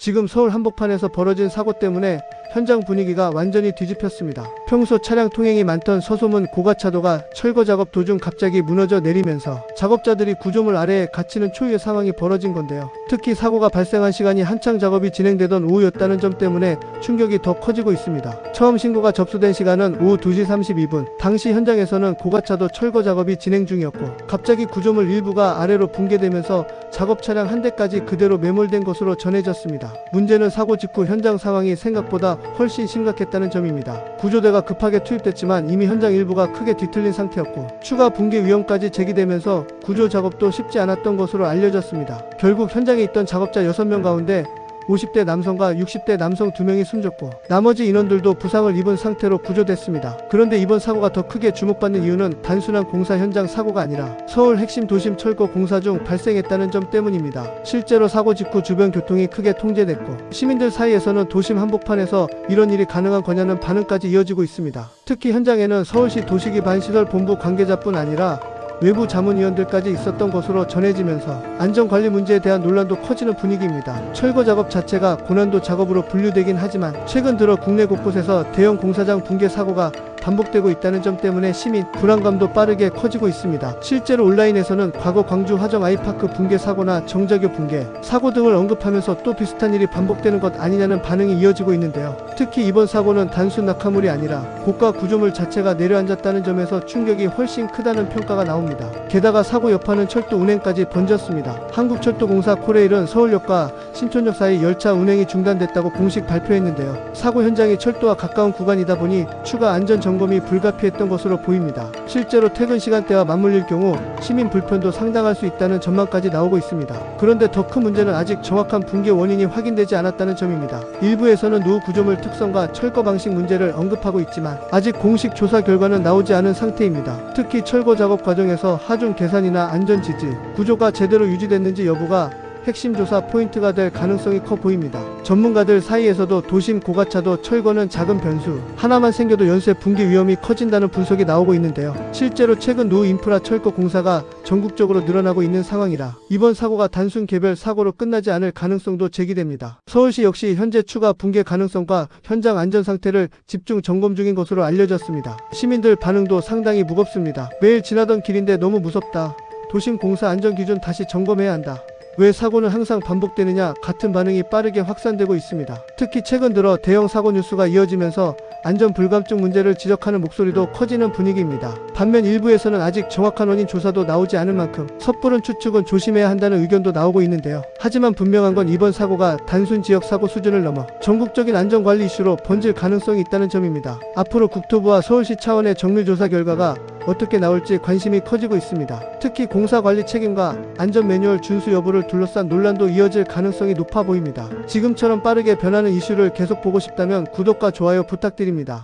지금 서울 한복판에서 벌어진 사고 때문에 현장 분위기가 완전히 뒤집혔습니다. 평소 차량 통행이 많던 서소문 고가차도가 철거 작업 도중 갑자기 무너져 내리면서 작업자들이 구조물 아래에 갇히는 초유의 상황이 벌어진 건데요. 특히 사고가 발생한 시간이 한창 작업이 진행되던 오후였다는 점 때문에 충격이 더 커지고 있습니다. 처음 신고가 접수된 시간은 오후 2시 32분. 당시 현장에서는 고가차도 철거 작업이 진행 중이었고 갑자기 구조물 일부가 아래로 붕괴되면서 작업 차량 한 대까지 그대로 매몰된 것으로 전해졌습니다. 문제는 사고 직후 현장 상황이 생각보다 훨씬 심각했다는 점입니다. 구조대가 급하게 투입됐지만 이미 현장 일부가 크게 뒤틀린 상태였고 추가 붕괴 위험까지 제기되면서 구조 작업도 쉽지 않았던 것으로 알려졌습니다. 결국 현장에 있던 작업자 6명 가운데 50대 남성과 60대 남성 2명이 숨졌고 나머지 인원들도 부상을 입은 상태로 구조됐습니다. 그런데 이번 사고가 더 크게 주목받는 이유는 단순한 공사 현장 사고가 아니라 서울 핵심 도심 철거 공사 중 발생했다는 점 때문입니다. 실제로 사고 직후 주변 교통이 크게 통제됐고 시민들 사이에서는 도심 한복판에서 이런 일이 가능한 거냐는 반응까지 이어지고 있습니다. 특히 현장에는 서울시 도시기반시설본부 관계자뿐 아니라 외부 자문위원들까지 있었던 것으로 전해지면서 안전관리 문제에 대한 논란도 커지는 분위기입니다. 철거 작업 자체가 고난도 작업으로 분류되긴 하지만 최근 들어 국내 곳곳에서 대형 공사장 붕괴 사고가 반복되고 있다는 점 때문에 시민 불안감도 빠르게 커지고 있습니다. 실제로 온라인에서는 과거 광주 화정 아이파크 붕괴 사고나 정자교 붕괴 사고 등을 언급하면서 또 비슷한 일이 반복되는 것 아니냐는 반응이 이어지고 있는데요. 특히 이번 사고는 단순 낙하물이 아니라 고가 구조물 자체가 내려앉았다는 점에서 충격이 훨씬 크다는 평가가 나옵니다. 게다가 사고 여파는 철도 운행까지 번졌습니다. 한국철도공사 코레일은 서울역과 신촌역 사이 열차 운행이 중단됐다고 공식 발표했는데요. 사고 현장이 철도와 가까운 구간이다 보니 추가 안전 점검이 불가피했던 것으로 보입니다. 실제로 퇴근 시간대와 맞물릴 경우 시민 불편도 상당할 수 있다는 전망까지 나오고 있습니다. 그런데 더 큰 문제는 아직 정확한 붕괴 원인이 확인되지 않았다는 점입니다. 일부에서는 노후 구조물 특성과 철거 방식 문제를 언급하고 있지만 아직 공식 조사 결과는 나오지 않은 상태입니다. 특히 철거 작업 과정에서 하중 계산이나 안전 지지, 구조가 제대로 유지됐는지 여부가 핵심 조사 포인트가 될 가능성이 커 보입니다. 전문가들 사이에서도 도심 고가차도 철거는 작은 변수 하나만 생겨도 연쇄 붕괴 위험이 커진다는 분석이 나오고 있는데요. 실제로 최근 노후 인프라 철거 공사가 전국적으로 늘어나고 있는 상황이라 이번 사고가 단순 개별 사고로 끝나지 않을 가능성도 제기됩니다. 서울시 역시 현재 추가 붕괴 가능성과 현장 안전 상태를 집중 점검 중인 것으로 알려졌습니다. 시민들 반응도 상당히 무겁습니다. 매일 지나던 길인데 너무 무섭다. 도심 공사 안전 기준 다시 점검해야 한다. 왜 사고는 항상 반복되느냐 같은 반응이 빠르게 확산되고 있습니다. 특히 최근 들어 대형 사고 뉴스가 이어지면서 안전 불감증 문제를 지적하는 목소리도 커지는 분위기입니다. 반면 일부에서는 아직 정확한 원인 조사도 나오지 않은 만큼 섣부른 추측은 조심해야 한다는 의견도 나오고 있는데요. 하지만 분명한 건 이번 사고가 단순 지역 사고 수준을 넘어 전국적인 안전관리 이슈로 번질 가능성이 있다는 점입니다. 앞으로 국토부와 서울시 차원의 정밀조사 결과가 어떻게 나올지 관심이 커지고 있습니다. 특히 공사관리 책임과 안전 매뉴얼 준수 여부를 둘러싼 논란도 이어질 가능성이 높아 보입니다. 지금처럼 빠르게 변하는 이슈를 계속 보고 싶다면 구독과 좋아요 부탁드립니다.